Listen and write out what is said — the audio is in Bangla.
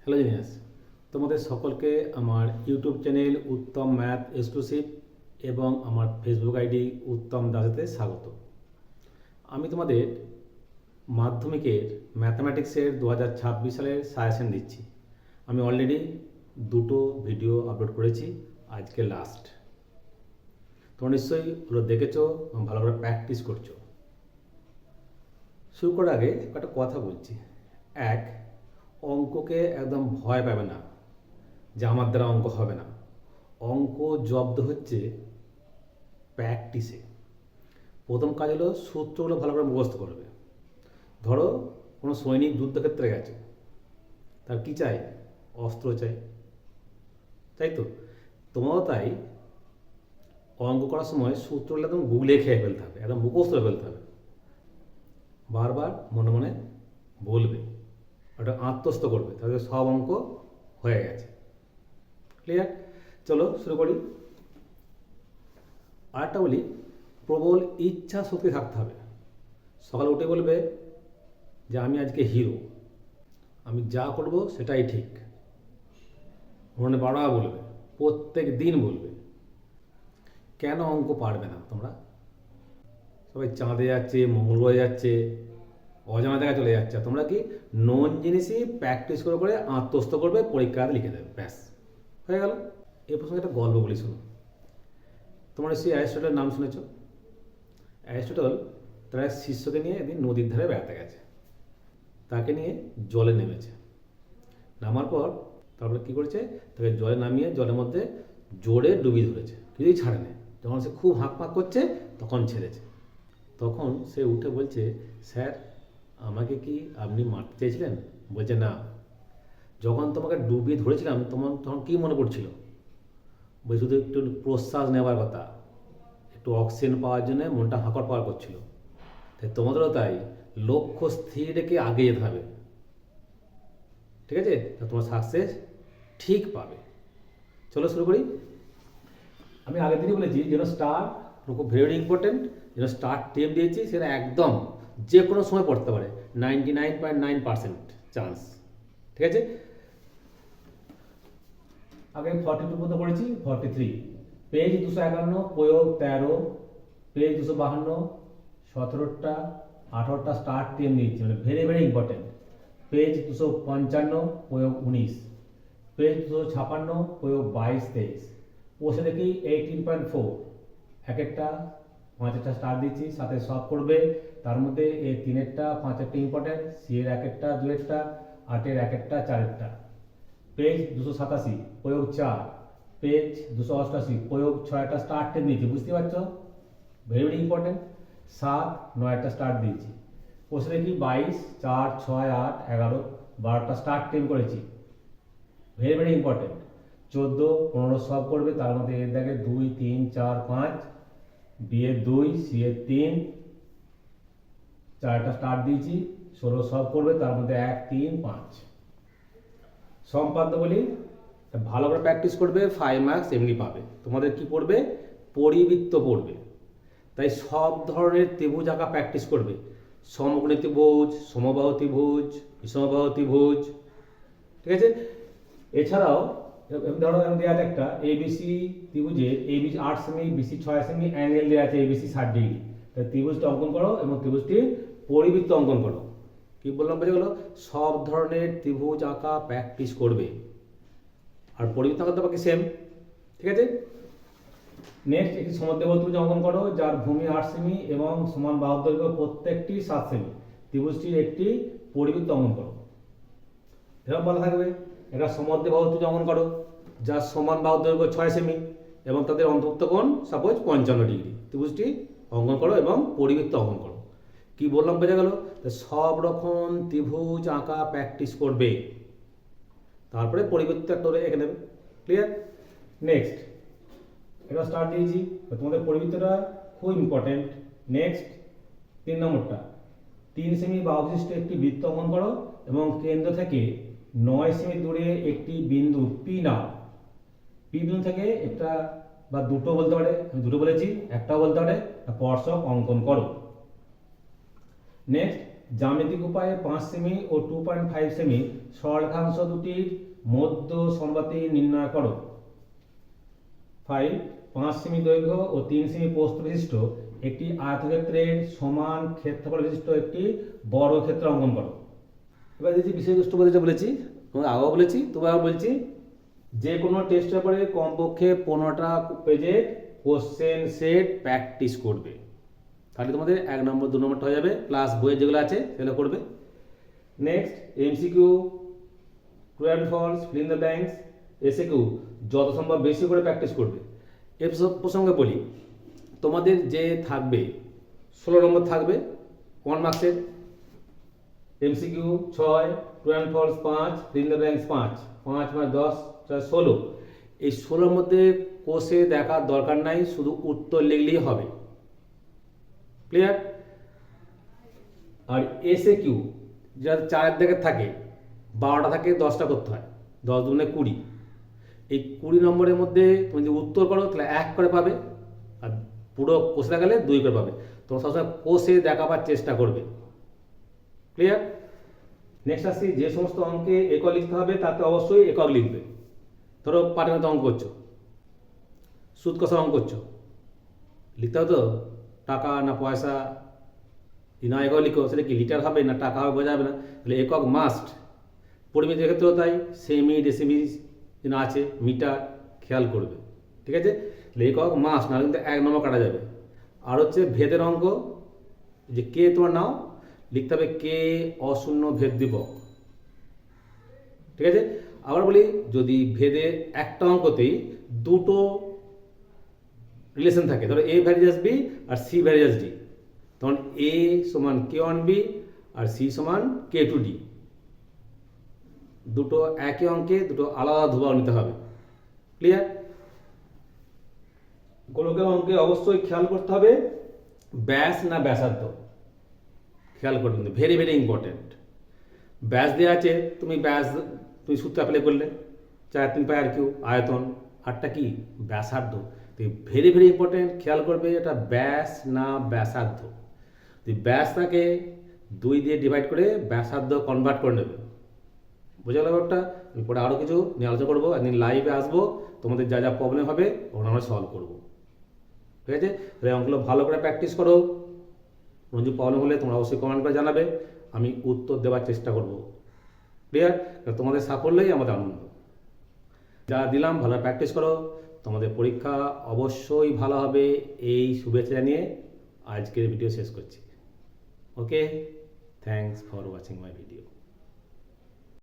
হ্যালো জিনিয়াস, তোমাদের সকলকে আমার ইউটিউব চ্যানেল উত্তম ম্যাথ এক্সক্লুসিভ এবং আমার ফেসবুক আইডি উত্তম দাসেতে স্বাগত। আমি তোমাদের মাধ্যমিকের ম্যাথামেটিক্সের 2026 সালের সাজেশন দিচ্ছি। আমি অলরেডি দুটো ভিডিও আপলোড করেছি, আজকে লাস্ট। তোমরা নিশ্চয়ই ওগুলো দেখেছো এবং ভালো করে প্র্যাকটিস করছো। শুরু করার আগে একটা কথা বলছি। এক, অঙ্ককে একদম ভয় পাবে না যে আমার দ্বারা অঙ্ক হবে না। অঙ্ক জব্দ হচ্ছে প্র্যাকটিসে। প্রথম কাজ হলো সূত্রগুলো ভালো করে মুখস্থ করবে। ধরো কোনো সৈনিক যুদ্ধক্ষেত্রে গেছে, তার কী চাই? অস্ত্র চাই, তাই তো? তোমারও তাই। অঙ্ক করার সময় সূত্রগুলো একদম গুগলে খেয়ে ফেলতে হবে, একদম মুখস্থ করে ফেলতে হবে, বারবার মনে মনে বলবে, ওটা আত্মস্থ করবে, তাহলে সব অঙ্ক হয়ে গেছে। ক্লিয়ার? চলো শুরু করি। আরেকটা বলি, প্রবল ইচ্ছা শক্তি থাকতে হবে। সকালে উঠে বলবে যে আমি আজকে হিরো, আমি যা করব সেটাই ঠিক। মনে বারবার বলবে, প্রত্যেক দিন বলবে। কেন অঙ্ক পারবে না তোমরা? সবাই চাঁদে যাচ্ছে, মঙ্গল গ্রহে যাচ্ছে, অজানা জায়গায় চলে যাচ্ছে, তোমরা কি নন জিনিসই প্র্যাকটিস করে করে আত্মস্থ করবে, পরীক্ষাতে লিখে দেবে, ব্যাস হয়ে গেল। এই প্রসঙ্গে একটা গল্প বলি, শুনো। তোমরা সেই অ্যারিস্টটলের নাম শুনেছ? অ্যারিস্টটল তার এক শিষ্যকে নিয়ে একদিন নদীর ধারে বেড়াতে গেছে। তাকে নিয়ে জলে নেমেছে। নামার পর তারপরে কী করেছে, তাকে জলে নামিয়ে জলের মধ্যে জোরে ডুবি ধরেছে, কিছুই ছাড়ে নেই। যখন সে খুব হাঁকপাক করছে তখন ছেড়েছে। তখন সে উঠে বলছে, স্যার আমাকে কি আপনি মারতে চেয়েছিলেন? বলছে না। যখন তোমাকে ডুবিয়ে ধরেছিলাম তখন কী মনে পড়ছিল? বলছে শুধু একটু প্রশ্বাস নেওয়ার কথা, একটু অক্সিজেন পাওয়ার জন্য মনটা হাঁকড় পাওয়ার করছিল। তাই তোমাদেরও তাই, লক্ষ্য স্থির রেখে আগে যেতে হবে, ঠিক আছে? তা তোমার সাকসেস ঠিক পাবে। চলো শুরু করি। আমি আগের দিনই বলেছি যেন স্টার, খুব ভেরি ইম্পর্টেন্ট, যেন স্টার টেপ দিয়েছি সেটা একদম যে কোনো সময় পড়তে পারে, 99.9% চান্স, ঠিক আছে? আগে 42 পর্যন্ত পড়েছি, 43 পেজ 251, প্রয়োগ 13, পেজ 252, 17টা 18টা স্টার্ট টেম দিয়েছি, মানে ভেরি ভেরি ইম্পর্টেন্ট। পেজ 255, প্রয়োগ 19, পেজ 256, প্রয়োগ 22-23। বসে দেখি 18.4, এক একটা 5-একটা স্টার দিচ্ছি, সাথে সব করবে। তার মধ্যে এই 3-এরটা 5-একটা ইম্পর্টেন্ট, সি-এর 1-একটা 2-একটা, 8-এর 1-একটা 4-একটা। পেজ 287, প্রয়োগ 4, পেজ 288, প্রয়োগ 6-একটা স্টার্ট টেন দিয়েছি, বুঝতে পারছো? Very very important. 7, 9-একটা স্টার্ট দিয়েছি। বসে দেখি 22, 4, 6, 8, 11, 12টা স্টার্ট টেন করেছি, ভেরি ভেরি ইম্পর্টেন্ট। 14, 15 সব করবে। তার মধ্যে এর দেখে 2, 3, 4, 5, বি-এর 2, সি-এর 3, 4টা স্টার্ট দিয়েছি। 16 সব করবে। তার মধ্যে 1, 3, 5। সম্পাদ্য বলি, ভালো করে প্র্যাকটিস করবে, 5 মার্কস এমনি পাবে। তোমাদের কি পড়বে? পরিবৃত্ত পড়বে। তাই সব ধরনের ত্রিভুজ আঁকা প্র্যাকটিস করবে। সমকোণী ত্রিভুজ, সমবাহু ত্রিভুজ, বিষমবাহু ত্রিভুজ, ঠিক আছে? এছাড়াও ধরো দেওয়া আছে একটা এবিসি ত্রিভুজে, এবিসি 8 সেমি, বিসি 6 সেমি, অ্যাঙ্গেল দেওয়া আছে এবিসি 60 ডিগ্রি। তাই ত্রিভুজটা অঙ্কন করো এবং ত্রিভুজটির পরিবৃত্ত অঙ্কন করো। কি বললাম বোঝা গেল? সব ধরনের ত্রিভুজ আঁকা প্র্যাকটিস করবে, আর পরিবৃত্ত আঁকা তো বাকি সেম, ঠিক আছে? নেক্সট, একটি সমদ্বিবাহু ত্রিভুজ অঙ্কন করো যার ভূমি 8 সেমি এবং সমান বাহুর দৈর্ঘ্য প্রত্যেকটি 7 সেমি। ত্রিভুজটির একটি পরিবৃত্ত অঙ্কন করো। এরকম বলা থাকবে, একটা সমদ্বিবাহু ত্রিভুজ অঙ্কন করো যার সমান বাহুর দৈর্ঘ্য 6 সেমি এবং তাদের অন্তর্ভুক্ত কোণ সাপোজ 55 ডিগ্রি। ত্রিভুজটি অঙ্কন করো এবং পরিবৃত্ত অঙ্কন করো। কি বললাম বোঝা গেল? সব রকম ত্রিভুজ আঁকা প্র্যাকটিস করবে, তারপরে পরিবৃত্ত একটা এঁকে নেবে। ক্লিয়ার? নেক্সট, এটা স্টার্ট দিয়েছি, তোমাদের পরিবৃত্তটা খুব ইম্পর্টেন্ট। নেক্সট 3 নম্বরটা, 3 সেমি বাহু বিশিষ্ট একটি বৃত্ত অঙ্কন করো এবং কেন্দ্র থেকে 9 সেমি দূরে একটি বিন্দু পি নাও। পি বিন্দু থেকে একটা বা দুটো বলতে পারে, আমি দুটো বলেছি, একটাও বলতে পারে, স্পর্শক অঙ্কন করো। নেক্সট, জ্যামিতিক উপায়ে 5 সেমি ও 2.5 সেমি সরলরেখাংশ দুটির মধ্য সমানুপাতি নির্ণয় করো। 5 5 সেমি দৈর্ঘ্য ও 3 সেমি প্রস্থ বিশিষ্ট একটি আয়তক্ষেত্রের সমান ক্ষেত্রফল বিশিষ্ট একটি বর্গক্ষেত্র অঙ্কন করো। এবার যে বিষয়বস্তু বলেছি তোমাকে আগেও বলেছি তোমাকে বলছি, যে কোনো টেস্ট পেপারে কমপক্ষে 15টা পেজের কোশ্চেন সেট প্র্যাকটিস করবে, তাহলে তোমাদের 1 নম্বর 2 নম্বরটা হয়ে যাবে, প্লাস বইয়ের যেগুলো আছে সেগুলো করবে। Next MCQ, true and false, fill in the blanks, SAQ যত সম্ভব বেশি করে প্র্যাকটিস করবে। এর প্রসঙ্গে বলি, তোমাদের যে থাকবে 16 নম্বর থাকবে 1 মার্কসের, MCQ 6, true and false 5, fill in the blanks 5, 5 মানে 10, 16। এই 16-র মধ্যে কোষে দেখার দরকার নাই, শুধু উত্তর লিখলেই হবে। ক্লিয়ার? আর এসএকিউ যেটা 4 দিকে থাকে, 12টা থাকে 10টা করতে হয়, 10 দুগুণে 20। এই 20 নম্বরের মধ্যে তুমি যদি উত্তর করো তাহলে 1 করে পাবে, আর পুরো কোষে দেখালে 2 করে পাবে। তোমরা সবসময় কোষে দেখাবার চেষ্টা করবে। ক্লিয়ার? নেক্সট আসছি, যে সমস্ত অঙ্কে একক লিখতে হবে তাতে অবশ্যই একক লিখবে। ধরো পাটিগণিত অঙ্ক করছো, সুদ কষার অঙ্ক করছো, লিখতে হবে তো টাকা না পয়সা, না একক লিখো, সেটা কি লিটার হবে না টাকা হবে বোঝা যাবে না, তাহলে একক মাস্ট। পরিমিতির ক্ষেত্রেও তাই, সেমি ডেসিমি আছে, মিটার খেয়াল করবে। ঠিক আছে? তাহলে একক মাস্ট, নাহলে কিন্তু 1 নম্বর কাটা যাবে। আর হচ্ছে ভেদের অঙ্ক, যে কে তোমার নাও লিখতে হবে কে অশূন্য ভেদ দিবক। ঠিক আছে? আবার বলি, যদি ভেদে একটা অঙ্কতেই দুটো রিলেশন থাকে, ধরো এ ভ্যারিয়াস বি আর সি ভ্যারিয়াস ডি, তখন এ সমান কে ওয়ান বি আর সি সমান কে টু ডি। দুটো একই অঙ্কে দুটো আলাদা ধ্রুবক নিতে হবে। ক্লিয়ার? গোলকের অঙ্কে অবশ্যই খেয়াল করতে হবে ব্যাস না ব্যাসার্ধ, খেয়াল করবে, কিন্তু ভেরি ভেরি ইম্পর্টেন্ট। ব্যাস দেওয়া আছে, তুমি সূত্র অ্যাপ্লাই করলে 4 3 পাই আর কিউ আয়তন, আরটা কি ব্যাসার্ধ। ভেরি ভেরি ইম্পর্টেন্ট, খেয়াল করবে এটা ব্যাস না ব্যাসার্ধ। যদি ব্যাস থাকে 2 দিয়ে ডিভাইড করে ব্যাসার্ধ কনভার্ট করে নেবে। বোঝা গেল ব্যাপারটা? পরে আরও কিছু নিয়ে আলোচনা করবো, একদিন লাইভে আসবো, তোমাদের যা যা প্রবলেম হবে ওগুলো আমরা সলভ করবো। ঠিক আছে? তাহলে অঙ্কগুলো ভালো করে প্র্যাকটিস করো। কোনো কিছু প্রবলেম হলে তোমরা অবশ্যই কমেন্ট করে জানাবে, আমি উত্তর দেওয়ার চেষ্টা করবো। ক্লিয়ার? তোমাদের সাফল্যই আমাদের আনন্দ। যা দিলাম ভালো প্র্যাকটিস করো, তোমাদের পরীক্ষা অবশ্যই ভালো হবে, এই শুভেচ্ছা জানিয়ে আজকের ভিডিও শেষ করছি। Okay, thanks for watching my video.